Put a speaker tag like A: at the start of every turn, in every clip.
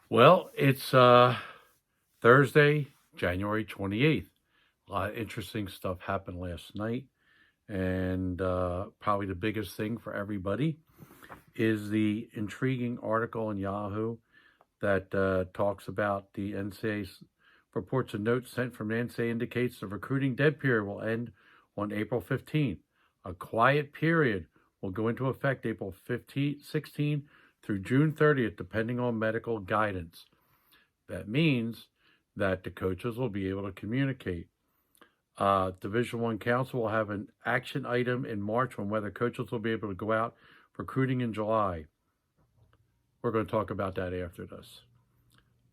A: Well, it's Thursday, January 28th. A lot of interesting stuff happened last night. And probably the biggest thing for everybody is the intriguing article in Yahoo that talks about the NCAA's reports and notes sent from the NCAA indicates the recruiting dead period will end on April 15th. A quiet period will go into effect April 16 through June 30th, depending on medical guidance. That means that the coaches will be able to communicate. Division One Council will have an action item in March on whether coaches will be able to go out recruiting in July. We're going to talk about that after this,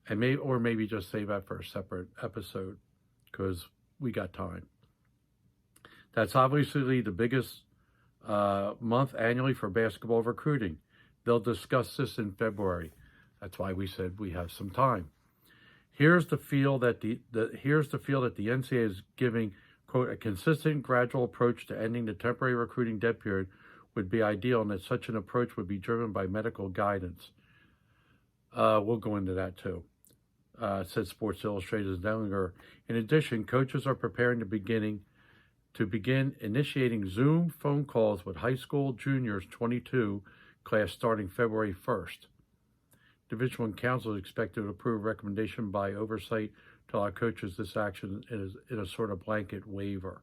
A: and maybe just save that for a separate episode because we got time. That's obviously the biggest month annually for basketball recruiting. They'll discuss this in February. That's why we said we have some time. Here's the feel that the NCAA is giving, quote, a consistent, gradual approach to ending the temporary recruiting dead period would be ideal, and that such an approach would be driven by medical guidance. We'll go into that too, said Sports Illustrated's Dellinger. In addition, coaches are preparing to begin initiating Zoom phone calls with high school juniors 22 class starting February 1st. Division One Council is expected to approve a recommendation by oversight to allow coaches this action in a sort of blanket waiver.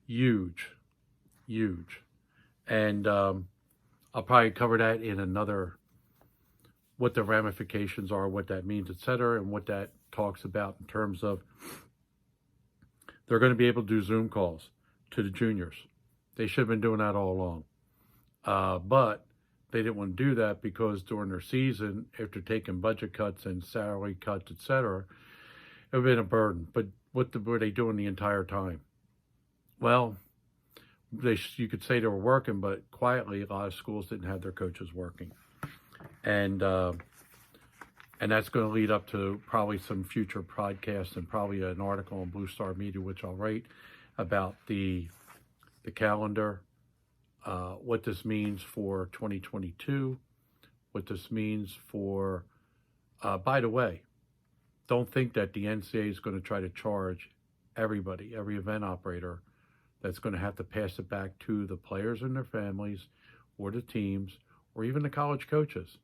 A: Huge. And I'll probably cover that in another, what the ramifications are, what that means, etc., and what that talks about in terms of they're going to be able to do Zoom calls to the juniors. They should have been doing that all along. But they didn't want to do that because during their season, after taking budget cuts and salary cuts, etc., it would have been a burden. But what were they doing the entire time? Well, you could say they were working, but quietly, a lot of schools didn't have their coaches working. And that's going to lead up to probably some future podcasts and probably an article on Blue Star Media, which I'll write about the calendar, what this means for 2022, what this means for, by the way, don't think that the NCAA is going to try to charge everybody, every event operator, that's going to have to pass it back to the players and their families or the teams or even the college coaches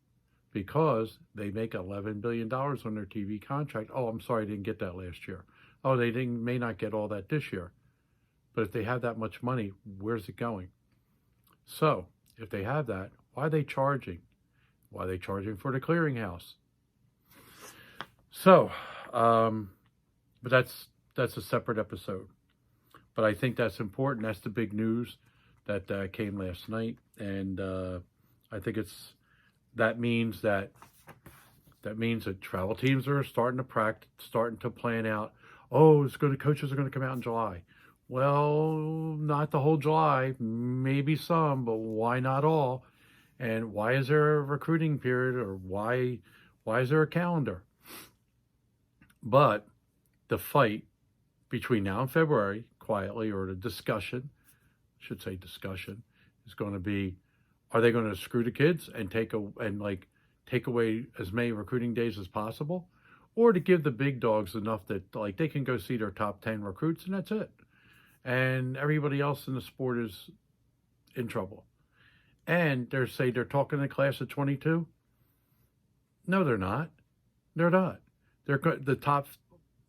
A: because they make $11 billion on their TV contract. Oh, I'm sorry, I didn't get that last year. Oh, they may not get all that this year. But if they have that much money, where's it going? So, if they have that, why are they charging? Why are they charging for the clearinghouse? So, but that's a separate episode. But I think that's important. That's the big news that came last night, and I think that means that travel teams are starting to practice, starting to plan out. Oh, coaches are going to come out in July. Well, not the whole July, maybe some, but why not all? And why is there a recruiting period, or why is there a calendar? But the fight between now and February, quietly, or the discussion, is going to be: are they going to screw the kids and take away as many recruiting days as possible, or to give the big dogs enough that they can go see their top 10 recruits and that's it? And everybody else in the sport is in trouble. And they're talking to the class of 22. No, they're not. They're not. They're the top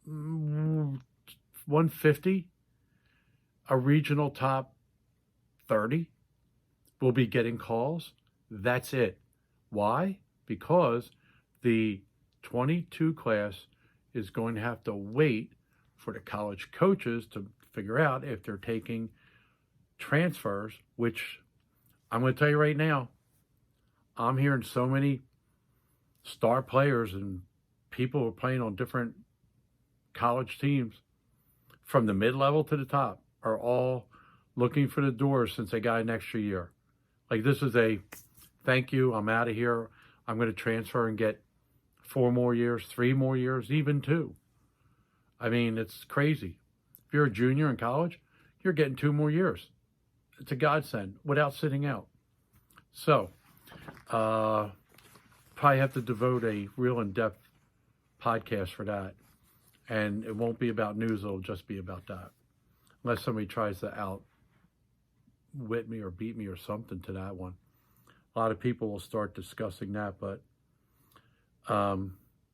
A: 150, a regional top 30 will be getting calls. That's it. Why? Because the 22 class is going to have to wait for the college coaches to figure out if they're taking transfers, which I'm going to tell you right now, I'm hearing so many star players and people who are playing on different college teams from the mid-level to the top are all looking for the door since they got an extra year. This is a thank you, I'm out of here. I'm going to transfer and get 4 more years, 3 more years, even 2. I mean, it's crazy. If you're a junior in college, you're getting 2 more years. It's a godsend without sitting out. So, probably have to devote a real in-depth podcast for that. And it won't be about news, it'll just be about that. Unless somebody tries to outwit me or beat me or something to that one. A lot of people will start discussing that, but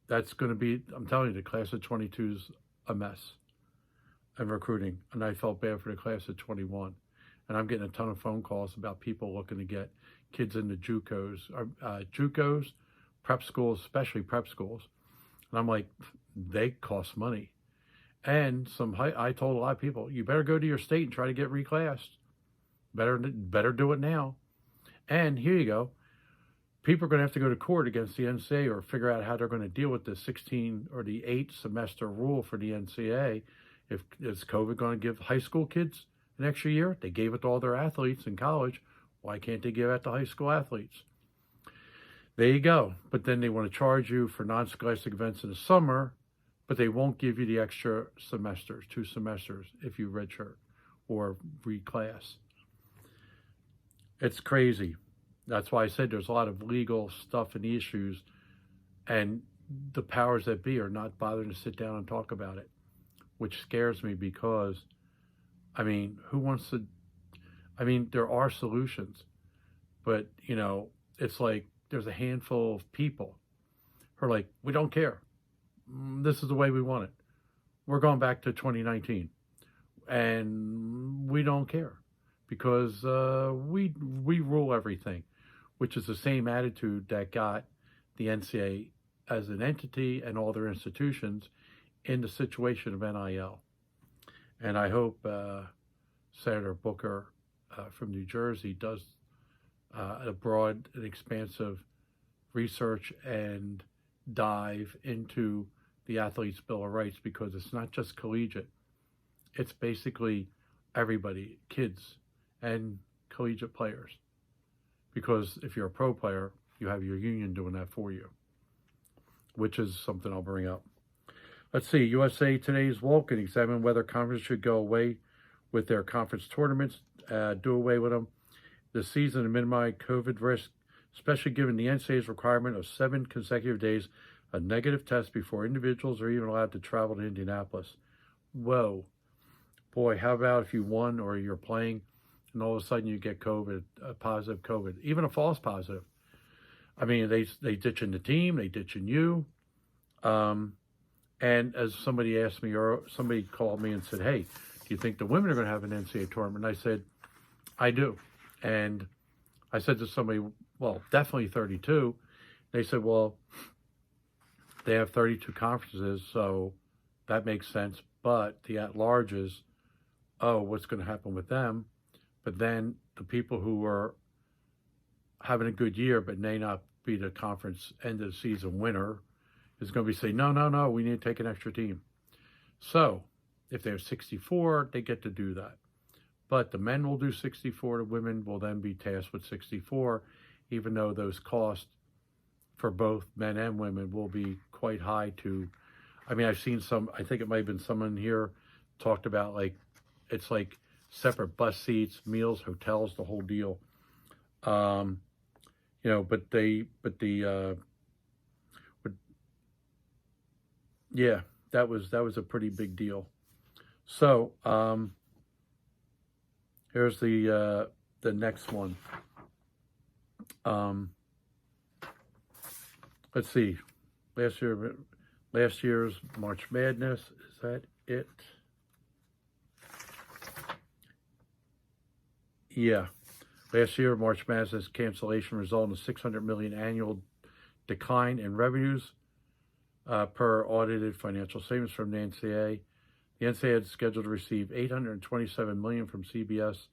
A: that's going to be, I'm telling you, the class of 22 is a mess in recruiting. And I felt bad for the class of 21. And I'm getting a ton of phone calls about people looking to get kids into JUCOs, prep schools, especially prep schools. And I'm like, they cost money. And I told a lot of people, you better go to your state and try to get reclassed. Better do it now. And here you go. People are going to have to go to court against the NCAA or figure out how they're going to deal with the 16 or the 8 semester rule for the NCAA. Is COVID going to give high school kids an extra year? They gave it to all their athletes in college. Why can't they give it to high school athletes? There you go. But then they want to charge you for non-scholastic events in the summer, but they won't give you the extra semesters, 2 semesters, if you redshirt or reclass. It's crazy. That's why I said there's a lot of legal stuff and issues, and the powers that be are not bothering to sit down and talk about it, which scares me because, I mean, who wants to, I mean, there are solutions, but, you know, it's like there's a handful of people who are like, we don't care. This is the way we want it. We're going back to 2019, and we don't care because we rule everything, which is the same attitude that got the NCAA as an entity and all their institutions in the situation of NIL. And I hope Senator Booker from New Jersey does a broad and expansive research and dive into the Athletes' Bill of Rights, because it's not just collegiate. It's basically everybody, kids and collegiate players. Because if you're a pro player, you have your union doing that for you, which is something I'll bring up. Let's see, USA Today's Vulcan examine whether conferences should go away with their conference tournaments, do away with them this season to minimize COVID risk, especially given the NCAA's requirement of 7 consecutive days a negative test before individuals are even allowed to travel to Indianapolis. Whoa. Boy, how about if you won or you're playing and all of a sudden you get COVID, a positive COVID, even a false positive. I mean, they ditching the team, they ditching you. And as somebody asked me, or somebody called me and said, hey, do you think the women are going to have an NCAA tournament? And I said, I do. And I said to somebody, well, definitely 32. They said, well, they have 32 conferences, so that makes sense. But the at-larges, oh, what's going to happen with them? But then the people who are having a good year but may not be the conference end of the season winner is going to be saying, no, we need to take an extra team. So if they're 64, they get to do that. But the men will do 64, the women will then be tasked with 64, even though those costs for both men and women will be quite high to, I mean, I've seen some, I think it might have been someone here talked about, like, it's like separate bus seats, meals, hotels, the whole deal. You know, yeah, that was a pretty big deal. So, here's the next one. Let's see. Last year's March Madness, is that it? Yeah. Last year, March Madness cancellation resulted in a $600 million annual decline in revenues per audited financial statements from the NCAA. The NCAA had scheduled to receive $827 million from CBS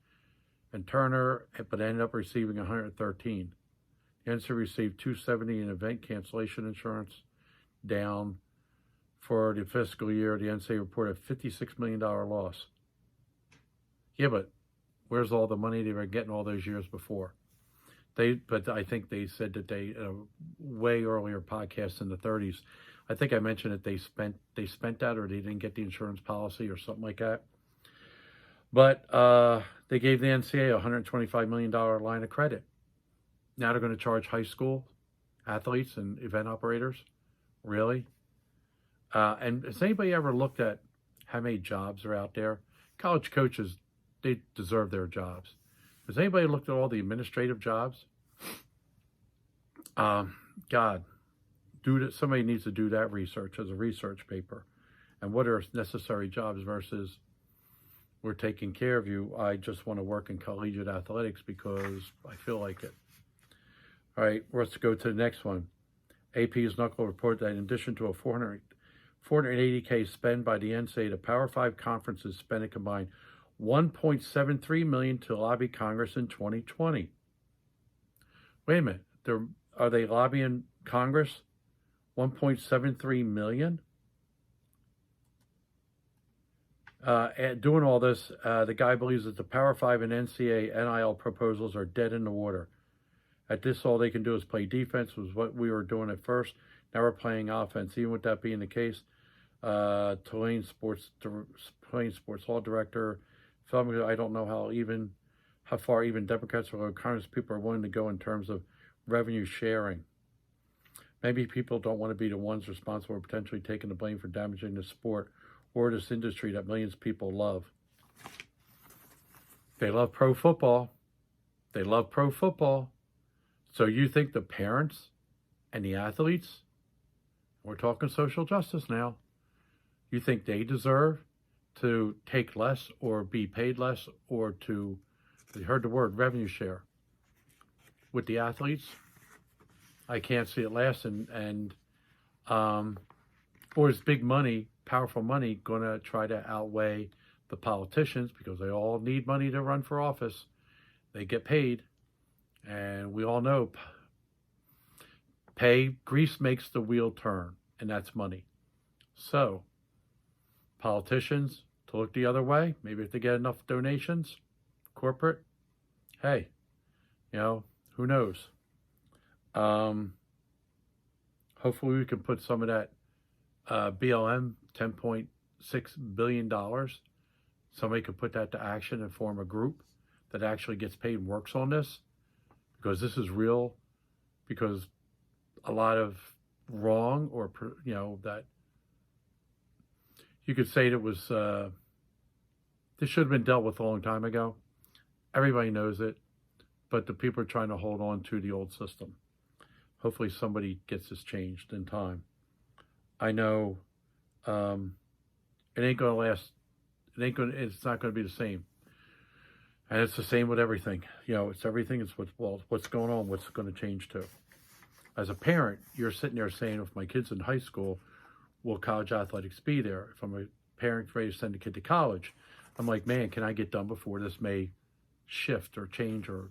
A: and Turner, but ended up receiving $113. The NCAA received $270 in event cancellation insurance, down. For the fiscal year, the NCAA reported a $56 million loss. Yeah, but where's all the money they were getting all those years before? But I think they said that they, in a way earlier podcast in the 30s, I think I mentioned that they spent that, or they didn't get the insurance policy or something like that. But they gave the NCAA a $125 million line of credit. Now they're going to charge high school athletes and event operators? Really? And has anybody ever looked at how many jobs are out there? College coaches, they deserve their jobs. Has anybody looked at all the administrative jobs? God, somebody needs to do that research as a research paper. And what are necessary jobs versus we're taking care of you. I just want to work in collegiate athletics because I feel like it. All right, let's go to the next one. AP's Knuckle report that in addition to a 480K spend by the NCAA, the Power 5 conferences spent a combined $1.73 million to lobby Congress in 2020. Wait a minute, are they lobbying Congress $1.73 million? And doing all this, the guy believes that the Power 5 and NCAA NIL proposals are dead in the water. At this, all they can do is play defense, was what we were doing at first. Now we're playing offense. Even with that being the case, Tulane Sports Law Director, I don't know how far even Democrats or Congress people are willing to go in terms of revenue sharing. Maybe people don't want to be the ones responsible for potentially taking the blame for damaging the sport or this industry that millions of people love. They love pro football. They love pro football. So you think the parents and the athletes, we're talking social justice now, you think they deserve to take less or be paid less or to, you heard the word revenue share with the athletes? I can't see it lasting. Or is big money, powerful money, going to try to outweigh the politicians because they all need money to run for office? They get paid. And we all know grease makes the wheel turn, and that's money. So politicians to look the other way, maybe if they get enough donations, corporate, hey, who knows? Hopefully we can put some of that BLM, $10.6 billion, somebody could put that to action and form a group that actually gets paid and works on this. Because this is real, because a lot of wrong or, that you could say that was, this should have been dealt with a long time ago. Everybody knows it, but the people are trying to hold on to the old system. Hopefully somebody gets this changed in time. I know it ain't going to last. It's not going to be the same. And it's the same with everything. It's everything. It's what's going on, what's going to change to. As a parent, you're sitting there saying, if my kid's in high school, will college athletics be there? If I'm a parent ready to send a kid to college, I'm like, man, can I get done before this may shift or change or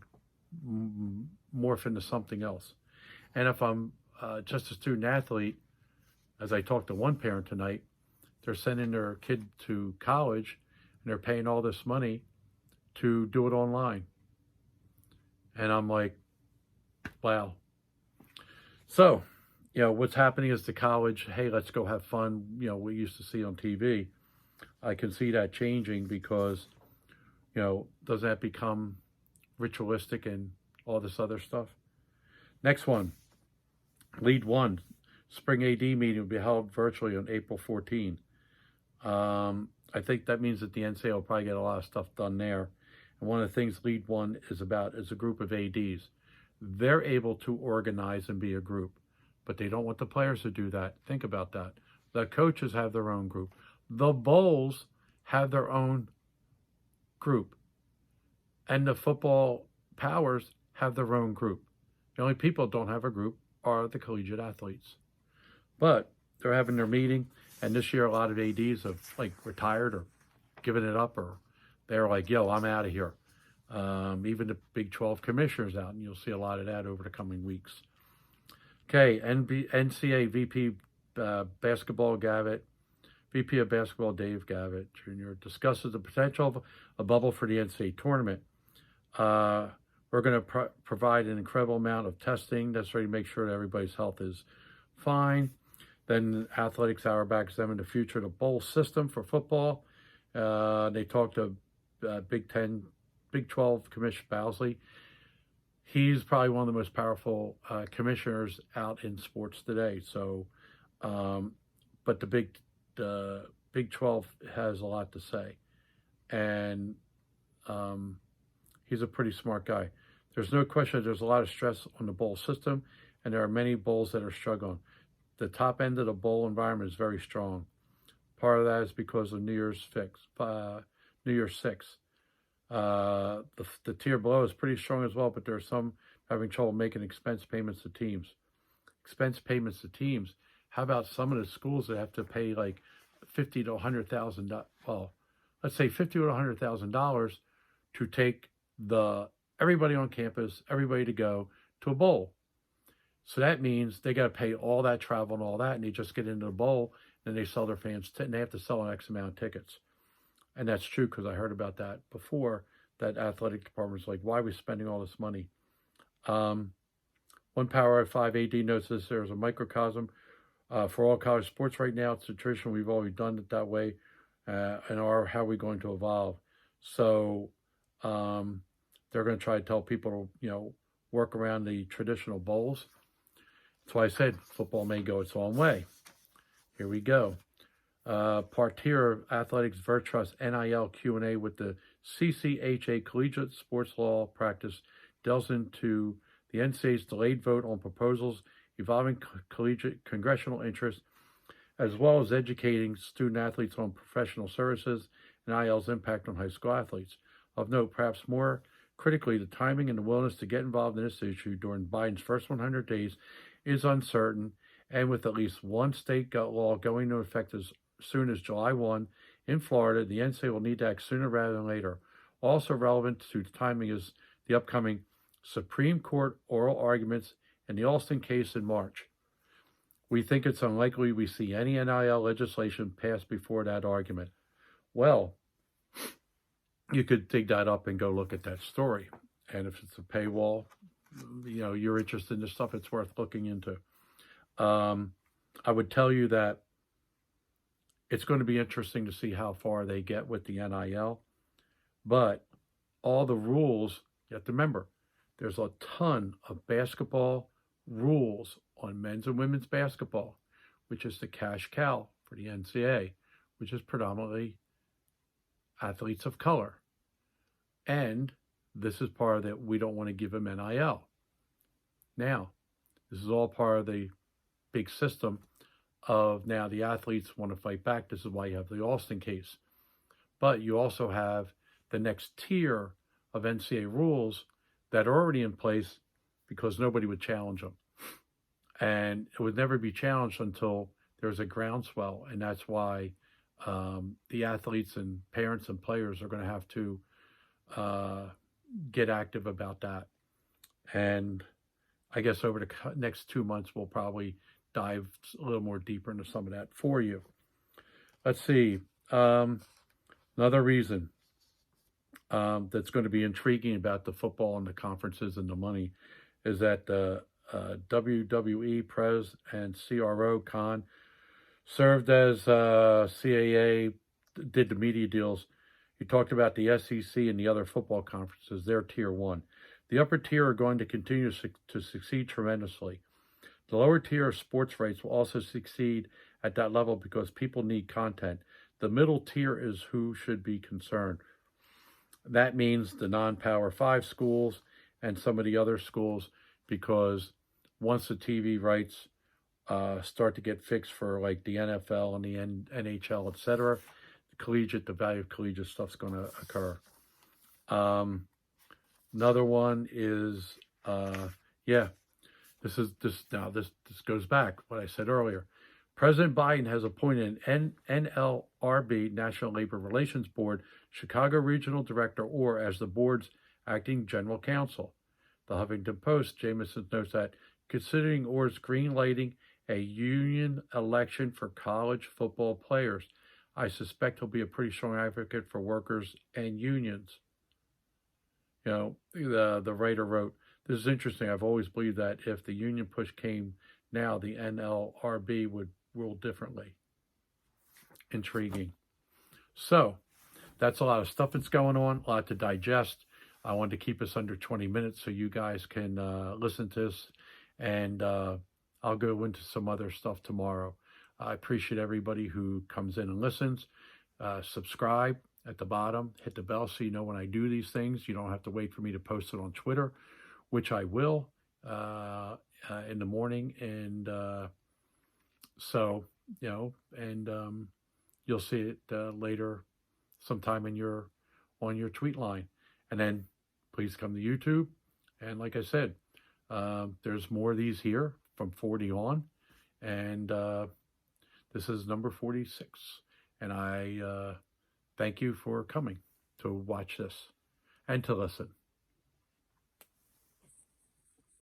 A: morph into something else? And if I'm just a student athlete, as I talked to one parent tonight, they're sending their kid to college and they're paying all this money to do it online. And I'm like, wow. So, what's happening is the college, hey, let's go have fun, we used to see on TV. I can see that changing because, doesn't that become ritualistic and all this other stuff? Next one, lead one, spring AD meeting will be held virtually on April 14. I think that means that the NCAA will probably get a lot of stuff done there. And one of the things Lead One is about is a group of ADs. They're able to organize and be a group, but they don't want the players to do that. Think about that. The coaches have their own group. The bowls have their own group. And the football powers have their own group. The only people that don't have a group are the collegiate athletes. But they're having their meeting, and this year a lot of ADs have retired or given it up, or they're like, yo, I'm out of here. Even the Big 12 commissioners out, and you'll see a lot of that over the coming weeks. Okay, NCAA VP Basketball Gavitt, VP of Basketball Dave Gavitt Jr. discusses the potential of a bubble for the NCAA tournament. We're going to provide an incredible amount of testing necessary to make sure that everybody's health is fine. Then Athletics Hour back examine the future of the bowl system for football. They talked to Big 12 Commissioner Bowsley. he's probably one of the most powerful commissioners out in sports today. So, but the Big 12 has a lot to say, and he's a pretty smart guy. There's no question that there's a lot of stress on the bowl system, and there are many bowls that are struggling. The top end of the bowl environment is very strong. Part of that is because of New Year's 6. The tier below is pretty strong as well, but there are some having trouble making expense payments to teams. Expense payments to teams. How about some of the schools that have to pay like $50,000 to $100,000? Well, let's say $50,000 to $100,000 to take everybody on campus, everybody to go to a bowl. So that means they got to pay all that travel and all that, and they just get into the bowl, and they sell their fans, and they have to sell an X amount of tickets. And that's true, because I heard about that before, that athletic department's like, why are we spending all this money? One Power 5 AD notes this: there's a microcosm for all college sports right now. It's a tradition. We've always done it that way. And how are we going to evolve? So they're going to try to tell people to, work around the traditional bowls. That's why I said football may go its own way. Here we go. Part tier of Athletics Virtrust NIL Q&A with the CCHA Collegiate Sports Law Practice delves into the NCAA's delayed vote on proposals involving collegiate congressional interest, as well as educating student athletes on professional services and NIL's impact on high school athletes. Of note, perhaps more critically, the timing and the willingness to get involved in this issue during Biden's first 100 days is uncertain, and with at least one state law going into effect as soon as July 1 in Florida, the NCAA will need to act sooner rather than later. Also relevant to the timing is the upcoming Supreme Court oral arguments in the Alston case in March. We think it's unlikely we see any NIL legislation passed before that argument. Well, you could dig that up and go look at that story. And if it's a paywall, you're interested in this stuff, it's worth looking into. I would tell you that it's going to be interesting to see how far they get with the NIL. But all the rules, you have to remember, there's a ton of basketball rules on men's and women's basketball, which is the cash cow for the NCAA, which is predominantly athletes of color. And this is part of that. We don't want to give them NIL. Now, this is all part of the big system of now the athletes want to fight back. This is why you have the Alston case. But you also have the next tier of NCAA rules that are already in place because nobody would challenge them. And it would never be challenged until there's a groundswell. And that's why the athletes and parents and players are going to have to get active about that. And I guess over the next 2 months, we'll probably dive a little more deeper into some of that for you. Let's see. Another reason that's going to be intriguing about the football and the conferences and the money is that the WWE Pres and CRO Khan served as CAA, did the media deals. He talked about the SEC and the other football conferences. They're tier 1. The upper tier are going to continue to succeed tremendously. The lower tier of sports rights will also succeed at that level because people need content. The middle tier is who should be concerned. That means the non-Power 5 schools and some of the other schools, because once the TV rights start to get fixed for like the NFL and the NHL, etc., the value of collegiate stuff's going to occur. Another one is, this goes back what I said earlier. President Biden has appointed an NLRB, National Labor Relations Board, Chicago Regional Director, or as the board's acting general counsel. The Huffington Post, Jameson notes that considering OR's green lighting a union election for college football players, I suspect he'll be a pretty strong advocate for workers and unions. The writer wrote, this is interesting. I've always believed that if the union push came now, the NLRB would rule differently. Intriguing. So that's a lot of stuff that's going on, a lot to digest. I wanted to keep us under 20 minutes so you guys can listen to this, and I'll go into some other stuff tomorrow. I appreciate everybody who comes in and listens. Subscribe at the bottom, hit the bell so you know when I do these things. You don't have to wait for me to post it on Twitter, which I will in the morning. And so, you know, and you'll see it later sometime on your tweet line. And then please come to YouTube. And like I said, there's more of these here from 40 on. And this is number 46. And I thank you for coming to watch this and to listen.